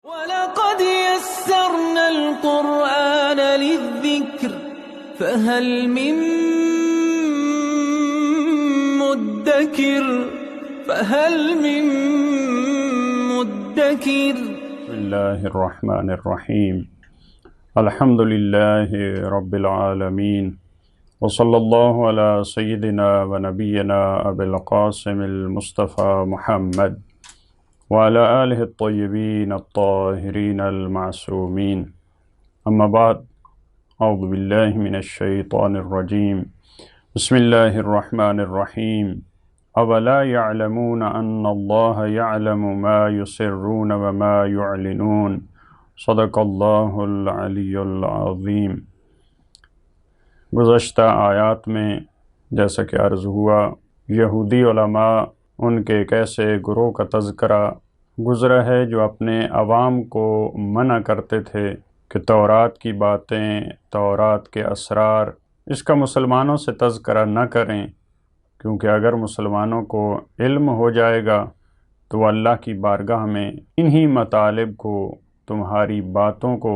وَلَقَدْ يَسَّرْنَا الْقُرْآنَ لِلذِّكْرِ فَهَلْ مِن مُّدَّكِرٍ بسم اللہ الرحمن الرحیم الحمد للہ رب العالمین وصلی اللہ علی سیدنا و نبینا ابی القاسم المصطفى محمد وعلى آلہ الطیبین الطاہرین المعصومین اما بعد اعوذ باللہ من الشیطان الرجیم بسم اللہ الرحمن الرحیم اولا يعلمون ان اللہ يعلم ما يسرون وما يعلنون صدق اللہ العلی العظیم۔ گزشتہ آیات میں جیسا کہ عرض ہوا، یہودی علماء ان کے ایک ایسے گروہ کا تذکرہ گزرا ہے جو اپنے عوام کو منع کرتے تھے کہ تورات کی باتیں، تورات کے اسرار، اس کا مسلمانوں سے تذکرہ نہ کریں، کیونکہ اگر مسلمانوں کو علم ہو جائے گا تو وہ اللہ کی بارگاہ میں انہی مطالب کو، تمہاری باتوں کو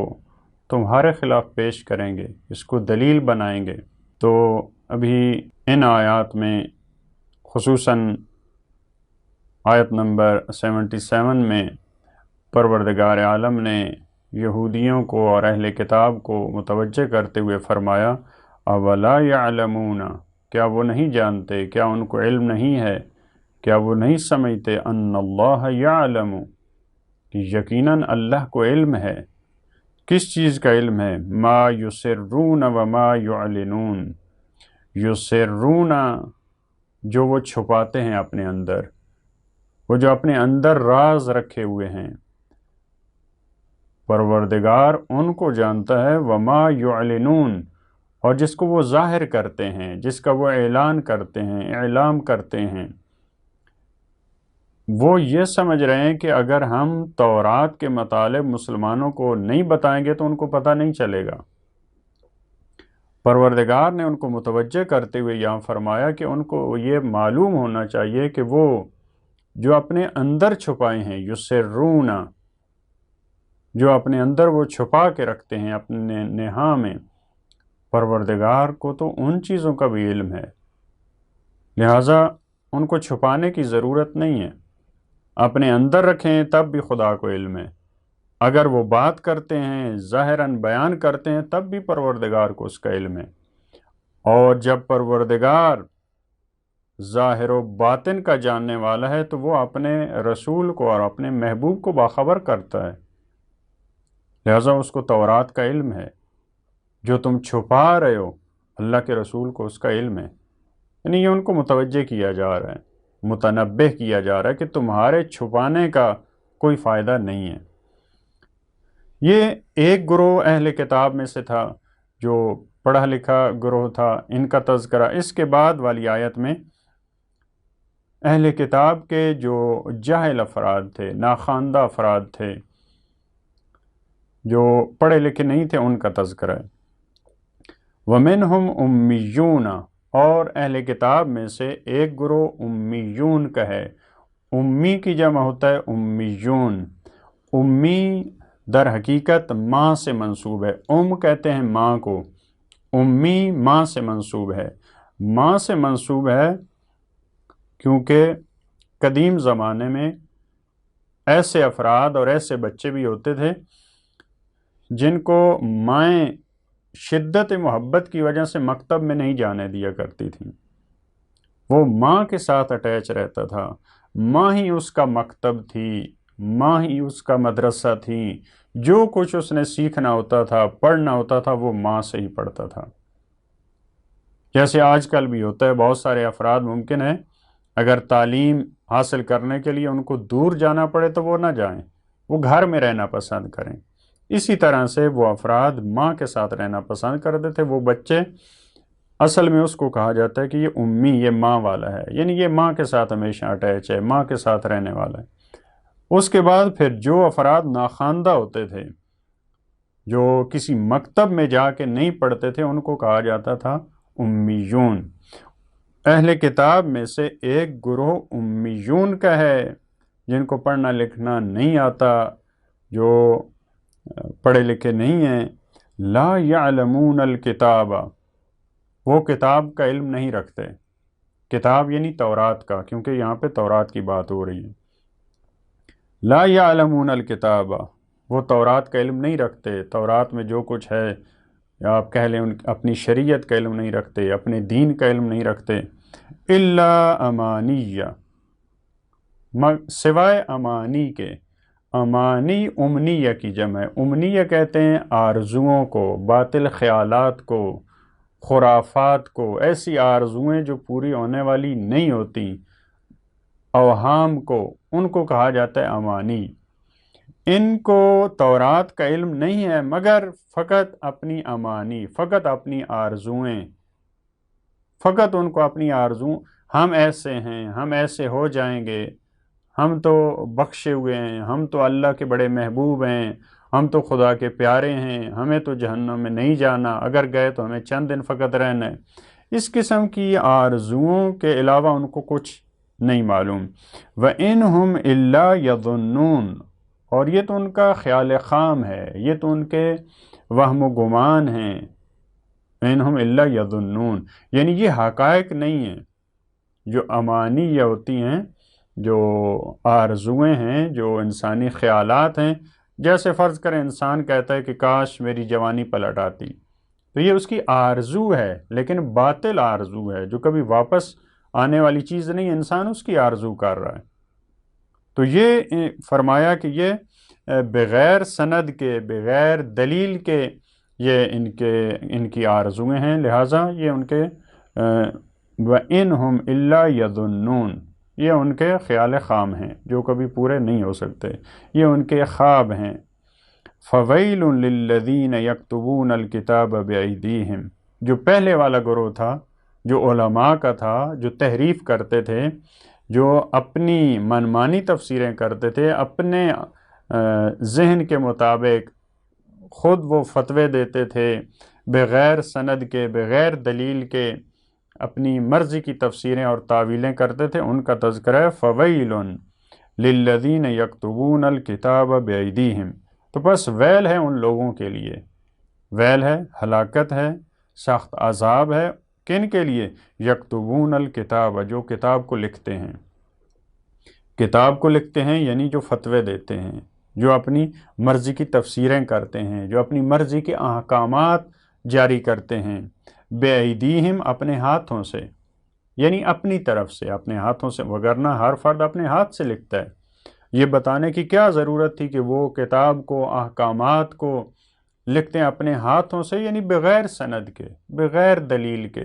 تمہارے خلاف پیش کریں گے، اس کو دلیل بنائیں گے۔ تو ابھی ان آیات میں خصوصاً آیت نمبر 77 میں پروردگار عالم نے یہودیوں کو اور اہل کتاب کو متوجہ کرتے ہوئے فرمایا اولا یعلمون، کیا وہ نہیں جانتے، کیا ان کو علم نہیں ہے، کیا وہ نہیں سمجھتے ان اللہ یعلم، کہ یقیناً اللہ کو علم ہے۔ کس چیز کا علم ہے؟ ما یسرون وما یعلنون، یسرون جو وہ چھپاتے ہیں اپنے اندر، وہ جو اپنے اندر راز رکھے ہوئے ہیں، پروردگار ان کو جانتا ہے۔ وما یعلنون، اور جس کو وہ ظاہر کرتے ہیں، جس کا وہ اعلان کرتے ہیں، اعلام کرتے ہیں، وہ یہ سمجھ رہے ہیں کہ اگر ہم تورات کے مطالب مسلمانوں کو نہیں بتائیں گے تو ان کو پتہ نہیں چلے گا۔ پروردگار نے ان کو متوجہ کرتے ہوئے یہاں فرمایا کہ ان کو یہ معلوم ہونا چاہیے کہ وہ جو اپنے اندر چھپائے ہیں، یسرون، جو اپنے اندر وہ چھپا کے رکھتے ہیں اپنے نہا میں، پروردگار کو تو ان چیزوں کا بھی علم ہے، لہٰذا ان کو چھپانے کی ضرورت نہیں ہے۔ اپنے اندر رکھیں تب بھی خدا کو علم ہے، اگر وہ بات کرتے ہیں، ظاہراً بیان کرتے ہیں، تب بھی پروردگار کو اس کا علم ہے۔ اور جب پروردگار ظاہر و باطن کا جاننے والا ہے تو وہ اپنے رسول کو اور اپنے محبوب کو باخبر کرتا ہے، لہذا اس کو تورات کا علم ہے۔ جو تم چھپا رہے ہو، اللہ کے رسول کو اس کا علم ہے، یعنی یہ ان کو متوجہ کیا جا رہا ہے، متنبہ کیا جا رہا ہے کہ تمہارے چھپانے کا کوئی فائدہ نہیں ہے۔ یہ ایک گروہ اہل کتاب میں سے تھا جو پڑھا لکھا گروہ تھا، ان کا تذکرہ۔ اس کے بعد والی آیت میں اہل کتاب کے جو جاہل افراد تھے، ناخواندہ افراد تھے، جو پڑھے لکھے نہیں تھے، ان کا تذکرہ ہے۔ وَمِنْهُمْ أُمِّيُّونَ، اور اہل کتاب میں سے ایک گروہ امیون کا ہے۔ امی کی جمع ہوتا ہے امیون۔ امی در حقیقت ماں سے منسوب ہے، کہتے ہیں ماں کو، امی ماں سے منسوب ہے۔ ماں سے منسوب ہے کیونکہ قدیم زمانے میں ایسے افراد اور ایسے بچے بھی ہوتے تھے جن کو مائیں شدت محبت کی وجہ سے مکتب میں نہیں جانے دیا کرتی تھیں۔ وہ ماں کے ساتھ اٹیچ رہتا تھا، ماں ہی اس کا مکتب تھی، ماں ہی اس کا مدرسہ تھی، جو کچھ اس نے سیکھنا ہوتا تھا، پڑھنا ہوتا تھا، وہ ماں سے ہی پڑھتا تھا۔ جیسے آج کل بھی ہوتا ہے، بہت سارے افراد ممکن ہے اگر تعلیم حاصل کرنے کے لیے ان کو دور جانا پڑے تو وہ نہ جائیں، وہ گھر میں رہنا پسند کریں۔ اسی طرح سے وہ افراد ماں کے ساتھ رہنا پسند کرتے تھے۔ وہ بچے، اصل میں اس کو کہا جاتا ہے کہ یہ امی، یہ ماں والا ہے، یعنی یہ ماں کے ساتھ ہمیشہ اٹیچ ہے، ماں کے ساتھ رہنے والا ہے۔ اس کے بعد پھر جو افراد ناخواندہ ہوتے تھے، جو کسی مکتب میں جا کے نہیں پڑھتے تھے، ان کو کہا جاتا تھا امیون۔ اہل کتاب میں سے ایک گروہ امیون کا ہے، جن کو پڑھنا لکھنا نہیں آتا، جو پڑھے لکھے نہیں ہیں، لا یعلمون الکتاب، وہ کتاب کا علم نہیں رکھتے. کتاب یعنی تورات کا، کیونکہ یہاں پہ تورات کی بات ہو رہی ہے. لا یعلمون الکتاب، وہ تورات کا علم نہیں رکھتے، تورات میں جو کچھ ہے، یا آپ کہہ لیں اپنی شریعت کا علم نہیں رکھتے، اپنے دین کا علم نہیں رکھتے. الا امانیہ، سوائے امانی کے. امانی امنیہ کی جمع ہے. امنیہ کہتے ہیں آرزوؤں کو، باطل خیالات کو، خرافات کو، ایسی آرزوئیں جو پوری ہونے والی نہیں ہوتی، اوہام کو، ان کو کہا جاتا ہے امانی. ان کو تورات کا علم نہیں ہے، مگر فقط اپنی امانی، فقط اپنی آرزوئیں، فقط ان کو اپنی آرزو، ہم ایسے ہیں، ہم ایسے ہو جائیں گے، ہم تو بخشے ہوئے ہیں، ہم تو اللہ کے بڑے محبوب ہیں، ہم تو خدا کے پیارے ہیں، ہمیں تو جہنم میں نہیں جانا، اگر گئے تو ہمیں چند دن فقط رہنا ہے. اس قسم کی آرزوؤں کے علاوہ ان کو کچھ نہیں معلوم. وَإِنْهُمْ إِلَّا يَظُنُّونَ، اور یہ تو ان کا خیال خام ہے، یہ تو ان کے وہم و گمان ہیں. وَإِنْهُمْ إِلَّا يَظُنُّونَ، یعنی یہ حقائق نہیں ہیں. جو امانی یہ ہوتی ہیں، جو آرزویں ہیں، جو انسانی خیالات ہیں، جیسے فرض کریں انسان کہتا ہے کہ کاش میری جوانی پلٹ آتی، تو یہ اس کی آرزو ہے، لیکن باطل آرزو ہے، جو کبھی واپس آنے والی چیز نہیں، انسان اس کی آرزو کر رہا ہے. تو یہ فرمایا کہ یہ بغیر سند کے، بغیر دلیل کے، یہ ان کی آرزویں ہیں، لہٰذا یہ ان کے وَإِنْهُمْ إِلَّا يَظُنُّونَ، یہ ان کے خیال خام ہیں جو کبھی پورے نہیں ہو سکتے، یہ ان کے خواب ہیں. فَوَيْلٌ لِلَّذِينَ يَكْتُبُونَ الْكِتَابَ بِأَيْدِيهِمْ، جو پہلے والا گروہ تھا، جو علماء کا تھا، جو تحریف کرتے تھے، جو اپنی منمانی تفسیریں کرتے تھے، اپنے ذہن کے مطابق خود وہ فتوے دیتے تھے، بغیر سند کے، بغیر دلیل کے، اپنی مرضی کی تفسیریں اور تعویلیں کرتے تھے. ان کا تذکرہ ہے فَوَيْلٌ لِلَّذِينَ يَكْتُبُونَ الْكِتَابَ بِأَيْدِيهِمْ، تو بس ویل ہے ان لوگوں کے لیے، ویل ہے، ہلاکت ہے، سخت عذاب ہے. کن کے لیے؟ یکتبون الکتاب، جو کتاب کو لکھتے ہیں. کتاب کو لکھتے ہیں یعنی جو فتوے دیتے ہیں، جو اپنی مرضی کی تفسیریں کرتے ہیں، جو اپنی مرضی کے احکامات جاری کرتے ہیں. بے ایدیہم، اپنے ہاتھوں سے، یعنی اپنی طرف سے، اپنے ہاتھوں سے، وگرنہ ہر فرد اپنے ہاتھ سے لکھتا ہے. یہ بتانے کی کیا ضرورت تھی کہ وہ کتاب کو، احکامات کو لکھتے ہیں اپنے ہاتھوں سے، یعنی بغیر سند کے، بغیر دلیل کے.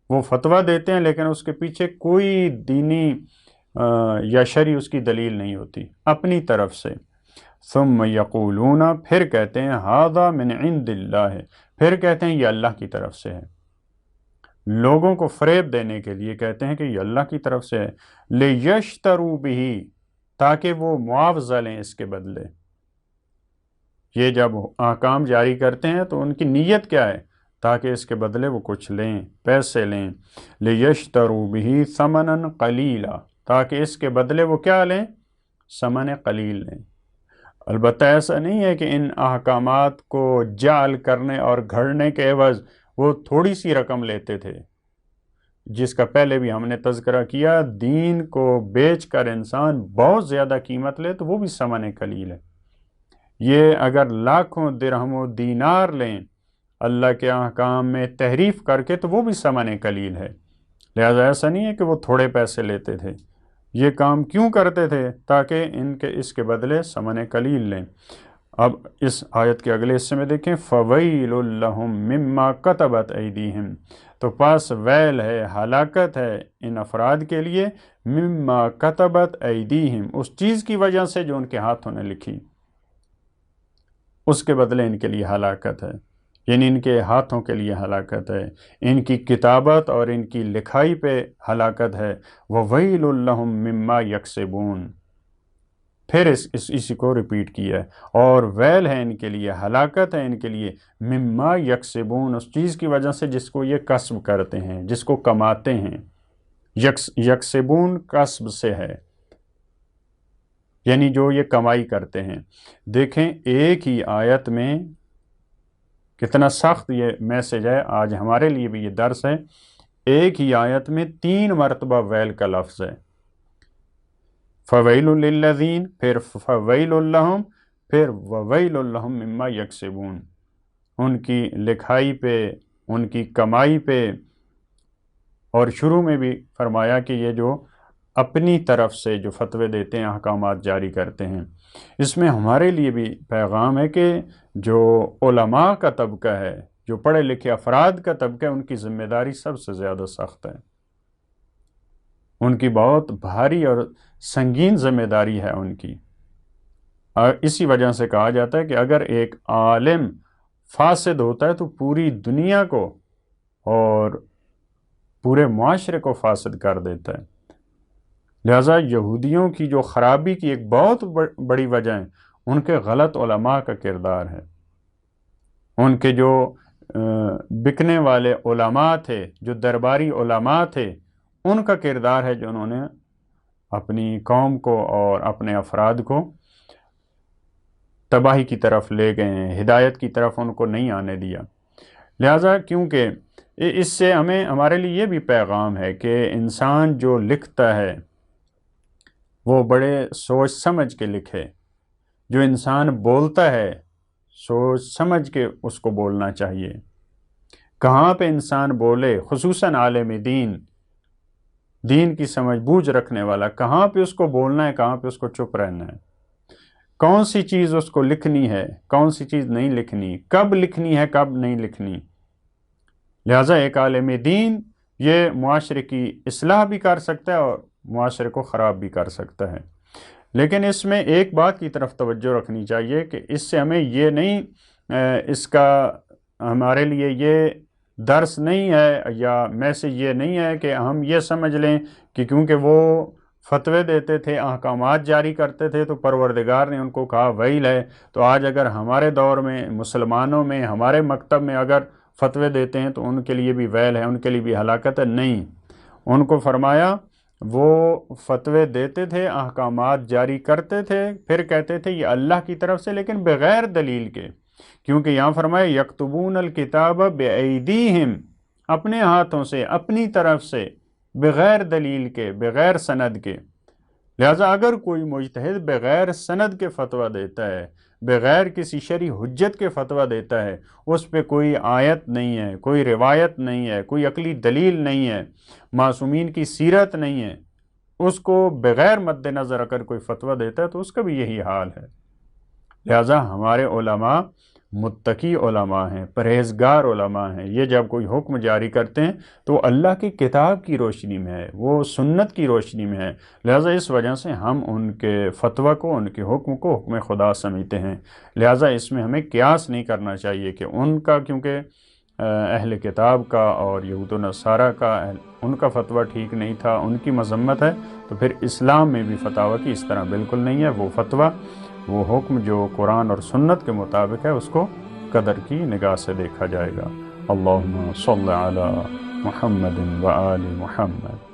وہ فتویٰ دیتے ہیں لیکن اس کے پیچھے کوئی دینی یا شرعی اس کی دلیل نہیں ہوتی، اپنی طرف سے. ثم یقولون، پھر کہتے ہیں ھذا من عند اللہ، پھر کہتے ہیں یہ اللہ کی طرف سے ہے. لوگوں کو فریب دینے کے لیے کہتے ہیں کہ یہ اللہ کی طرف سے ہے. لیشتروا بہ، تاکہ وہ معاوضہ لیں اس کے بدلے. یہ جب احکام جاری کرتے ہیں تو ان کی نیت کیا ہے؟ تاکہ اس کے بدلے وہ کچھ لیں، پیسے لیں. لیشتروا بہ ثمنا قلیلا، تاکہ اس کے بدلے وہ کیا لیں؟ ثمن قلیل لیں. البتہ ایسا نہیں ہے کہ ان احکامات کو جعل کرنے اور گھڑنے کے عوض وہ تھوڑی سی رقم لیتے تھے، جس کا پہلے بھی ہم نے تذکرہ کیا. دین کو بیچ کر انسان بہت زیادہ قیمت لے تو وہ بھی ثمن قلیل ہے. یہ اگر لاکھوں درہم و دینار لیں اللہ کے احکام میں تحریف کر کے تو وہ بھی ثمن قلیل ہے. لہذا ایسا نہیں ہے کہ وہ تھوڑے پیسے لیتے تھے. یہ کام کیوں کرتے تھے؟ تاکہ اس کے بدلے ثمن قلیل لیں. اب اس آیت کے اگلے حصے میں دیکھیں فَوَيْلٌ لَهُم مِّمَّا كَتَبَتْ أَيْدِيهِمْ، تو پاس ویل ہے، ہلاکت ہے ان افراد کے لیے، مِّمَّا كَتَبَتْ أَيْدِيهِمْ، اس چیز کی وجہ سے جو ان کے ہاتھوں نے لکھی، اس کے بدلے ان کے لیے ہلاکت ہے. یعنی ان کے ہاتھوں کے لیے ہلاکت ہے، ان کی کتابت اور ان کی لکھائی پہ ہلاکت ہے. وَوَيْلٌ لَهُم مِّمَّا يَكْسِبُونَ، پھر اسی کو ریپیٹ کیا ہے، اور ویل ہے ان کے لیے، ہلاکت ہے ان کے لیے، مما یکسبون، اس چیز کی وجہ سے جس کو یہ کسب کرتے ہیں، جس کو کماتے ہیں. یکسبون کسب سے ہے. یعنی جو یہ کمائی کرتے ہیں۔ دیکھیں ایک ہی آیت میں کتنا سخت یہ میسج ہے، آج ہمارے لیے بھی یہ درس ہے۔ ایک ہی آیت میں 3 مرتبہ ویل کا لفظ ہے، فویل للذین، پھر فویل لہم، پھر وویل لہم مما یکسبون، ان کی لکھائی پہ، ان کی کمائی پہ، اور شروع میں بھی فرمایا کہ یہ جو اپنی طرف سے جو فتوے دیتے ہیں، احکامات جاری کرتے ہیں۔ اس میں ہمارے لیے بھی پیغام ہے کہ جو علماء کا طبقہ ہے، جو پڑھے لکھے افراد کا طبقہ ہے، ان کی ذمہ داری سب سے زیادہ سخت ہے، ان کی بہت بھاری اور سنگین ذمہ داری ہے ان کی۔ اور اسی وجہ سے کہا جاتا ہے کہ اگر ایک عالم فاسد ہوتا ہے تو پوری دنیا کو اور پورے معاشرے کو فاسد کر دیتا ہے۔ لہذا یہودیوں کی جو خرابی کی ایک بہت بڑی وجہ ہے ان کے غلط علماء کا کردار ہے، ان کے جو بکنے والے علماء تھے، جو درباری علماء تھے، ان کا کردار ہے جو انہوں نے اپنی قوم کو اور اپنے افراد کو تباہی کی طرف لے گئے ہیں، ہدایت کی طرف ان کو نہیں آنے دیا۔ لہذا کیونکہ اس سے ہمارے لیے یہ بھی پیغام ہے کہ انسان جو لکھتا ہے وہ بڑے سوچ سمجھ کے لکھے، جو انسان بولتا ہے سوچ سمجھ کے اس کو بولنا چاہیے۔ کہاں پہ انسان بولے، خصوصاً عالم دین کی سمجھ بوجھ رکھنے والا، کہاں پہ اس کو بولنا ہے، کہاں پہ اس کو چپ رہنا ہے، کون سی چیز اس کو لکھنی ہے، کون سی چیز نہیں لکھنی، کب لکھنی ہے، کب نہیں لکھنی۔ لہٰذا ایک عالم دین یہ معاشرے کی اصلاح بھی کر سکتا ہے اور معاشرے کو خراب بھی کر سکتا ہے۔ لیکن اس میں ایک بات کی طرف توجہ رکھنی چاہیے کہ اس سے ہمیں یہ نہیں، اس کا ہمارے لیے یہ درس نہیں ہے یا میسج یہ نہیں ہے کہ ہم یہ سمجھ لیں کہ کیونکہ وہ فتوے دیتے تھے، احکامات جاری کرتے تھے تو پروردگار نے ان کو کہا ویل ہے، تو آج اگر ہمارے دور میں مسلمانوں میں ہمارے مکتب میں اگر فتوے دیتے ہیں تو ان کے لیے بھی ویل ہے، ان کے لیے بھی ہلاکت ہے؟ نہیں، ان کو فرمایا وہ فتوے دیتے تھے، احکامات جاری کرتے تھے، پھر کہتے تھے یہ اللہ کی طرف سے، لیکن بغیر دلیل کے، کیونکہ یہاں فرمایا یکتبون الکتاب بایدیہم، اپنے ہاتھوں سے، اپنی طرف سے، بغیر دلیل کے، بغیر سند کے۔ لہذا اگر کوئی مجتہد بغیر سند کے فتویٰ دیتا ہے، بغیر کسی شرعی حجت کے فتویٰ دیتا ہے، اس پہ کوئی آیت نہیں ہے، کوئی روایت نہیں ہے، کوئی عقلی دلیل نہیں ہے، معصومین کی سیرت نہیں ہے، اس کو بغیر مد نظر اگر کوئی فتویٰ دیتا ہے تو اس کا بھی یہی حال ہے۔ لہذا ہمارے علماء متقی علماء ہیں، پرہیزگار علماء ہیں، یہ جب کوئی حکم جاری کرتے ہیں تو اللہ کی کتاب کی روشنی میں ہے، وہ سنت کی روشنی میں ہے۔ لہذا اس وجہ سے ہم ان کے فتویٰ کو، ان کے حکم کو حکم خدا سمجھتے ہیں۔ لہذا اس میں ہمیں قیاس نہیں کرنا چاہیے کہ ان کا، کیونکہ اہل کتاب کا اور یہود و نصارہ کا ان کا فتویٰ ٹھیک نہیں تھا، ان کی مذمت ہے، تو پھر اسلام میں بھی فتاویٰ کی اس طرح بالکل نہیں ہے۔ وہ فتویٰ، وہ حکم جو قرآن اور سنت کے مطابق ہے اس کو قدر کی نگاہ سے دیکھا جائے گا۔ اللہم صلی علی محمد و آل محمد۔